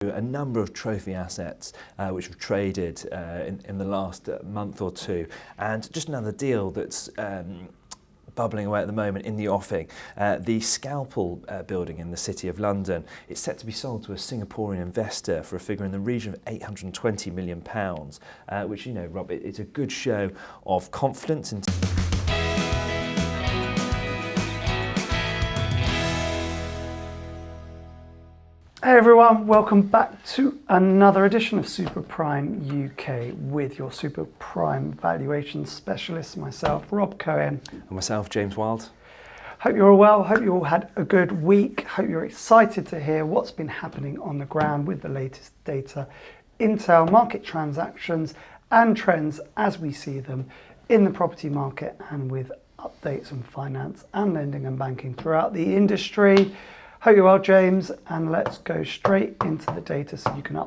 A number of trophy assets which have traded in the last month or two, and just another deal that's bubbling away at the moment in the offing. The Scalpel building in the City of London, it's set to be sold to a Singaporean investor for a figure in the region of £820 million, which, you know, Rob, it's a good show of confidence in Hey everyone, welcome back to another edition of Super Prime UK with your Super Prime valuation specialist, myself, Rob Cohen. And myself, James Wild. Hope you're all well, hope you all had a good week, hope you're excited to hear what's been happening on the ground with the latest data, intel, market transactions and trends as we see them in the property market, and with updates on finance and lending and banking throughout the industry. Hope you're well, James, and let's go straight into the data so you can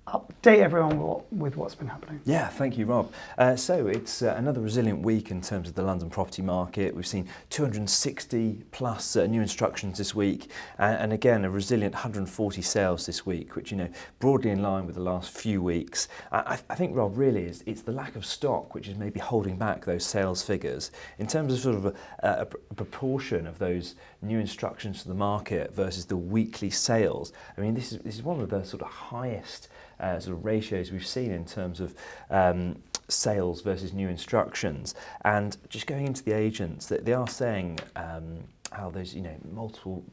update everyone with what's been happening. Yeah, thank you, Rob. So it's another resilient week in terms of the London property market. We've seen 260 plus new instructions this week, and again a resilient 140 sales this week, which, you know, broadly in line with the last few weeks. I think, Rob, really it's the lack of stock which is maybe holding back those sales figures in terms of sort of a proportion of those new instructions to the market versus the weekly sales. I mean, this is one of the sort of highest sort of ratios we've seen in terms of sales versus new instructions. And just going into the agents, that they are saying how there's, you know, multiple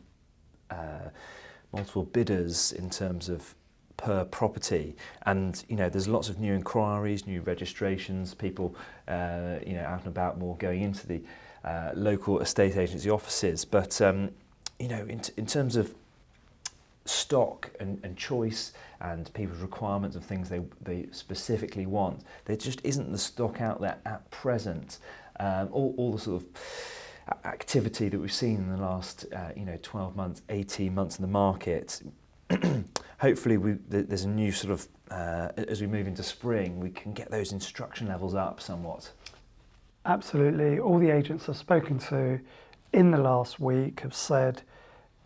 bidders in terms of per property, and, you know, there's lots of new inquiries, new registrations, people you know, out and about more, going into the local estate agency offices. But you know, in terms of stock and choice and people's requirements of things they specifically want, there just isn't the stock out there at present. All the sort of activity that we've seen in the last you know, 12 months, 18 months in the market, hopefully there's a new sort of, as we move into spring, we can get those instruction levels up somewhat. Absolutely. All the agents I've spoken to in the last week have said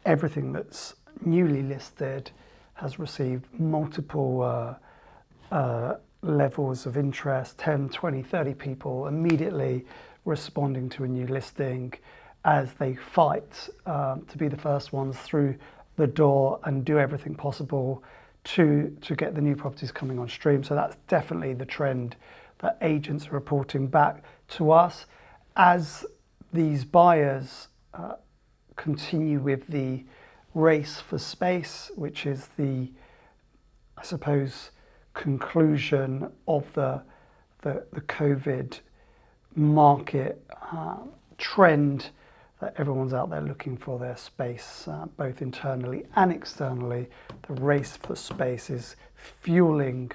everything that's newly listed has received multiple levels of interest, 10, 20, 30 people immediately responding to a new listing as they fight to be the first ones through the door and do everything possible to get the new properties coming on stream. So that's definitely the trend that agents are reporting back to us as these buyers continue with the race for space, which is the, I suppose, conclusion of the COVID market trend, that everyone's out there looking for their space, both internally and externally. The race for space is fueling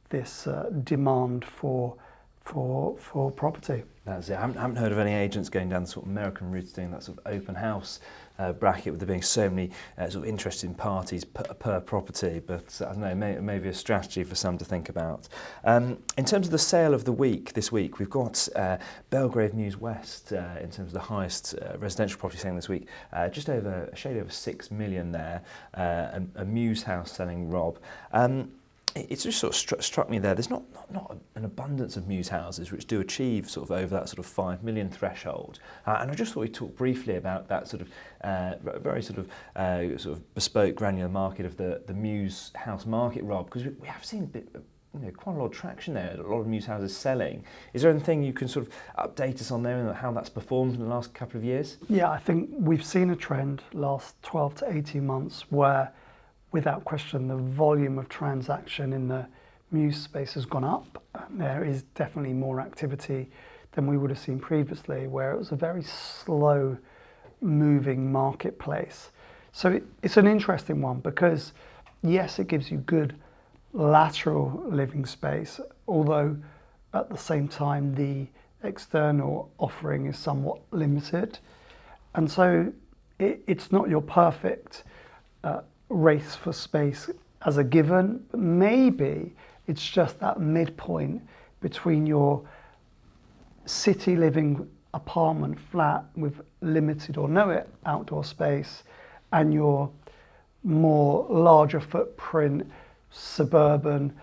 this demand for property. That's it. I haven't heard of any agents going down the sort of American route, doing that sort of open house bracket, with there being so many sort of interesting parties per property. But I don't know, maybe a strategy for some to think about. In terms of the sale of the week, this week, we've got Belgrave Mews West in terms of the highest residential property selling this week, just over a shade over 6 million there. A Mews house selling, Rob. It's just sort of struck me there. There's not an abundance of Mews houses which do achieve sort of over that sort of 5 million threshold. And I just thought we'd talk briefly about that sort of very sort of bespoke, granular market of the Mews house market, Rob, because we have seen a bit, you know, quite a lot of traction there. A lot of Mews houses selling. Is there anything you can sort of update us on there and how that's performed in the last couple of years? Yeah, I think we've seen a trend last 12 to 18 months where, without question, the volume of transaction in the Mews space has gone up. There is definitely more activity than we would have seen previously, where it was a very slow moving marketplace. So it's an interesting one because, yes, it gives you good lateral living space, although at the same time the external offering is somewhat limited. And so it's not your perfect race for space as a given. Maybe it's just that midpoint between your city living apartment flat with limited or no outdoor space and your more larger footprint, suburban,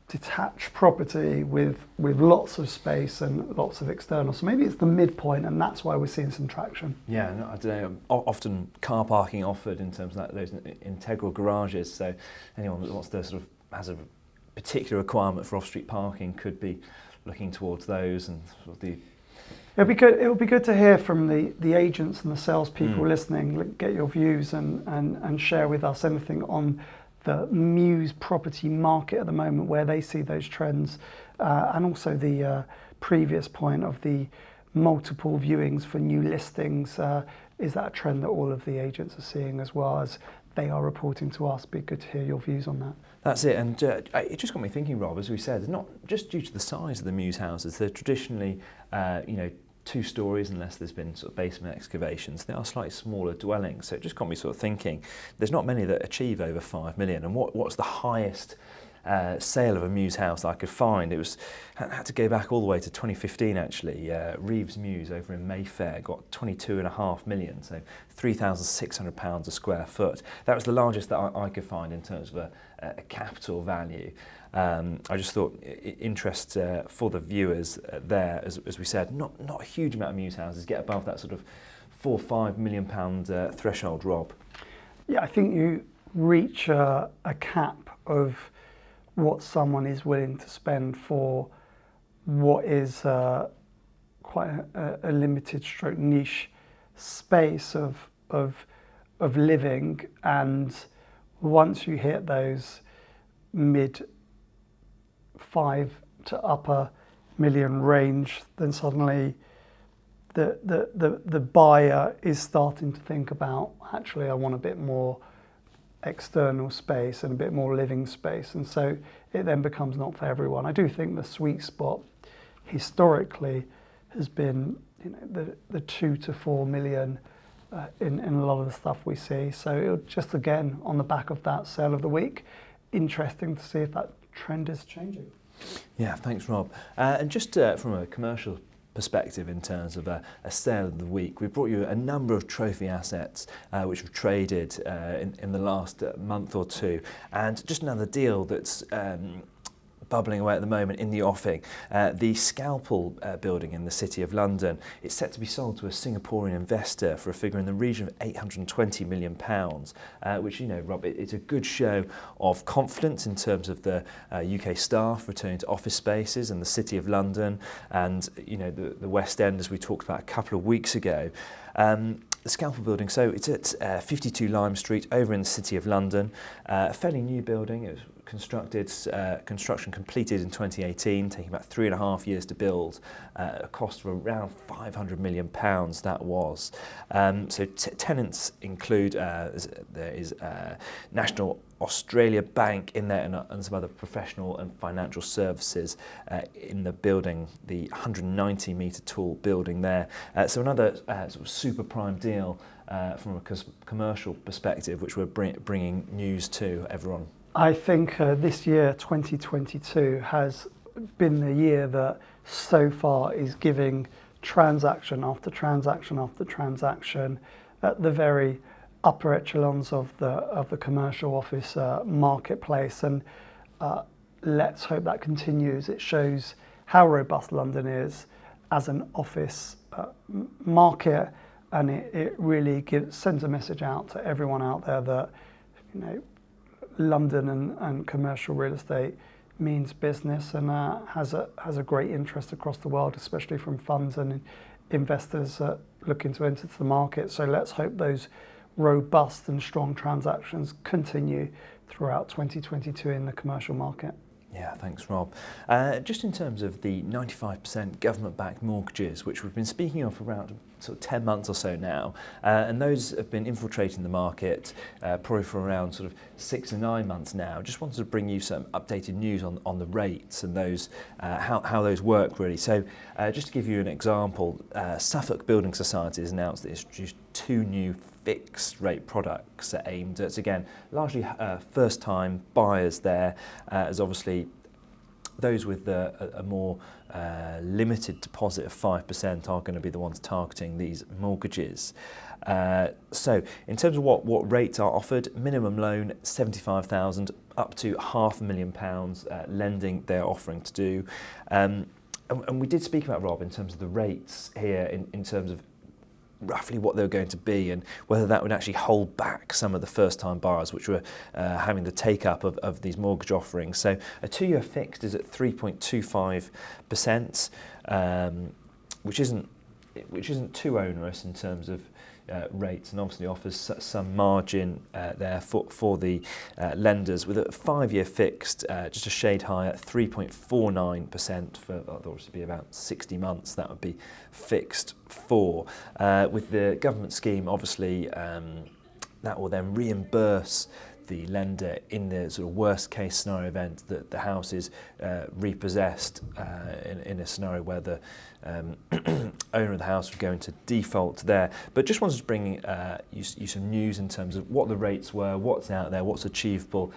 detached property with lots of space and lots of external. So maybe it's the midpoint, and that's why we're seeing some traction. Yeah, no, I don't know. Often car parking offered in terms of those integral garages. So anyone that wants to sort of has a particular requirement for off-street parking could be looking towards those and sort of the. It would be good to hear from the agents and the salespeople listening. Get your views and share with us anything on the Mews property market at the moment, where they see those trends, and also the previous point of the multiple viewings for new listings. Is that a trend that all of the agents are seeing as well as they are reporting to us? Be good to hear your views on that. That's it, and it just got me thinking, Rob, as we said, not just due to the size of the Mews houses, they're traditionally, 2 stories unless there's been sort of basement excavations. They are slightly smaller dwellings, so it just got me sort of thinking, there's not many that achieve over 5 million, and what's the highest sale of a Mews house I could find? It was had to go back all the way to 2015 actually. Reeves Mews over in Mayfair got 22.5 million, so £3,600 a square foot. That was the largest that I could find in terms of a capital value. I just thought interest for the viewers there, as we said, not a huge amount of Mews houses get above that sort of £4-5 million threshold, Rob. Yeah, I think you reach a cap of what someone is willing to spend for what is quite a limited stroke niche space of living, and once you hit those mid 5 to upper million range, then suddenly the buyer is starting to think about, actually I want a bit more external space and a bit more living space, and so it then becomes not for everyone. I do think the sweet spot historically has been the 2 to 4 million in a lot of the stuff we see. So it just, again, on the back of that sale of the week, interesting to see if that trend is changing. Yeah, thanks, Rob. And just from a commercial perspective in terms of a sale of the week, we brought you a number of trophy assets which have traded in the last month or two, and just another deal that's bubbling away at the moment in the offing. The Scalpel building in the City of London, it's set to be sold to a Singaporean investor for a figure in the region of £820 million, which, Rob, it's a good show of confidence in terms of the UK staff returning to office spaces in the City of London and, the West End, as we talked about a couple of weeks ago. The Scalpel building, so it's at 52 Lime Street over in the City of London, a fairly new building. It was construction completed in 2018, taking about 3.5 years to build, a cost of around £500 million that was. So tenants include, there is National Australia Bank in there and some other professional and financial services in the building, the 190 metre tall building there. So another sort of super prime deal from a commercial perspective, which we're bringing news to everyone. I think this year, 2022, has been the year that so far is giving transaction after transaction after transaction at the very upper echelons of the commercial office marketplace, and let's hope that continues. It shows how robust London is as an office market, and it really sends a message out to everyone out there that London and commercial real estate means business, and has a great interest across the world, especially from funds and investors looking to enter the market. So let's hope those robust and strong transactions continue throughout 2022 in the commercial market. Yeah, thanks, Rob. Just in terms of the 95% government-backed mortgages, which we've been speaking of for around sort of 10 months or so now, and those have been infiltrating the market probably for around sort of 6 to 9 months now. Just wanted to bring you some updated news on the rates and those how those work really. So just to give you an example, Suffolk Building Society has announced that it's introduced 2 new fixed rate products aimed at, again, largely first time buyers there, as obviously those with a more limited deposit of 5% are going to be the ones targeting these mortgages. So in terms of what rates are offered, minimum loan £75,000 up to £500,000 lending they're offering to do. And we did speak about, Rob, in terms of the rates here, in terms of roughly what they were going to be and whether that would actually hold back some of the first-time buyers which were having the take-up of these mortgage offerings. So a 2-year fixed is at 3.25%, which isn't too onerous in terms of rates, and obviously offers some margin there for the lenders, with a 5-year fixed just a shade higher at 3.49% for that would obviously be about 60 months that would be fixed for. With the government scheme, obviously that will then reimburse the lender in the sort of worst case scenario event that the house is repossessed in a scenario where the owner of the house would go into default there. But just wanted to bring you some news in terms of what the rates were, what's out there, what's achievable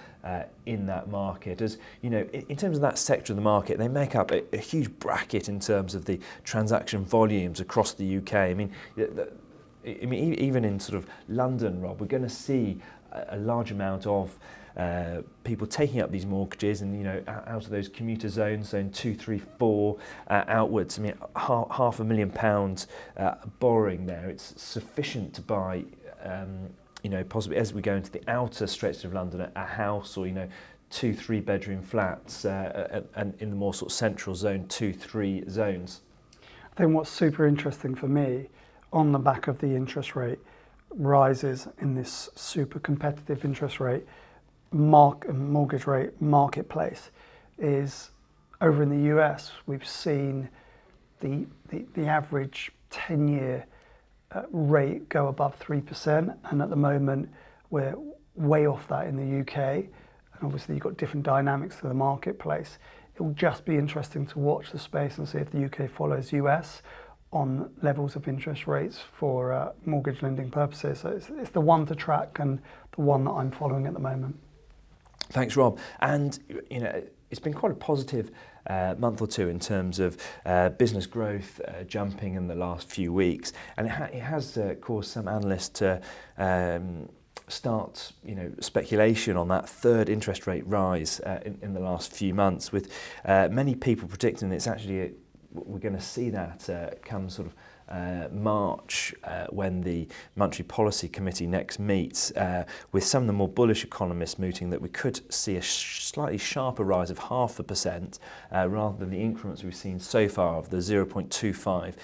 in that market. As you know, in terms of that sector of the market, they make up a huge bracket in terms of the transaction volumes across the UK. I mean, even in sort of London, Rob, we're going to see a large amount of people taking up these mortgages, and out of those commuter zones, zone 2, 3, 4 outwards. I mean, £500,000 borrowing there. It's sufficient to buy, possibly as we go into the outer stretches of London, a house or 2, 3 bedroom flats, and in the more sort of central zone 2, 3 zones. I think what's super interesting for me, on the back of the interest rate rises in this super competitive interest rate mortgage rate marketplace, is over in the US we've seen the average 10-year rate go above 3%, and at the moment we're way off that in the UK, and obviously you've got different dynamics to the marketplace. It will just be interesting to watch the space and see if the UK follows US on levels of interest rates for mortgage lending purposes. So it's the one to track and the one that I'm following at the moment. Thanks, Rob. And it's been quite a positive month or two in terms of business growth jumping in the last few weeks, and it has caused some analysts to start speculation on that third interest rate rise in the last few months, with many people predicting that it's actually we're going to see that come sort of March, when the Monetary Policy Committee next meets, with some of the more bullish economists mooting that we could see a slightly sharper rise of 0.5%, rather than the increments we've seen so far of the 0.25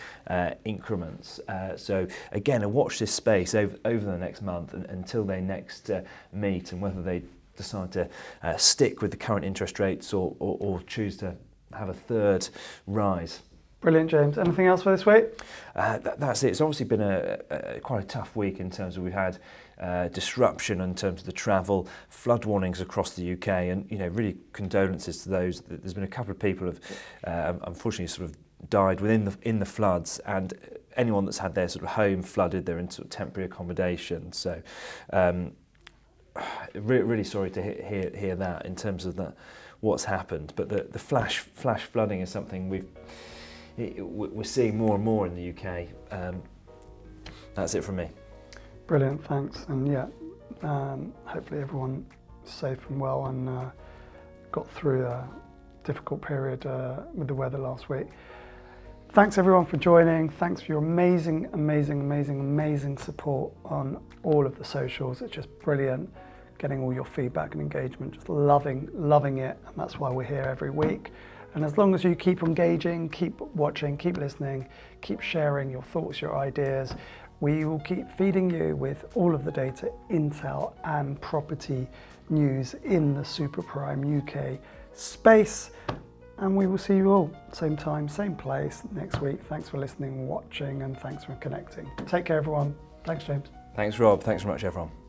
increments. So again, watch this space over the next month until they next meet, and whether they decide to stick with the current interest rates or choose to have a third rise. Brilliant, James. Anything else for this week? That's it. It's obviously been quite a tough week in terms of we've had disruption in terms of the travel, flood warnings across the UK, and really condolences to those. There's been a couple of people who have unfortunately sort of died in the floods, and anyone that's had their sort of home flooded, they're in sort of temporary accommodation. So really sorry to hear that in terms of what's happened. But the flash flooding is something we're seeing more and more in the UK. That's it from me. Brilliant, thanks. And hopefully everyone safe and well and got through a difficult period with the weather last week. Thanks everyone for joining. Thanks for your amazing support on all of the socials. It's just brilliant getting all your feedback and engagement. Just loving it, and that's why we're here every week. And as long as you keep engaging, keep watching, keep listening, keep sharing your thoughts, your ideas, we will keep feeding you with all of the data, intel and property news in the super prime UK space. And we will see you all same time, same place next week. Thanks for listening, watching, and thanks for connecting. Take care, everyone. Thanks, James. Thanks, Rob. Thanks very much, everyone.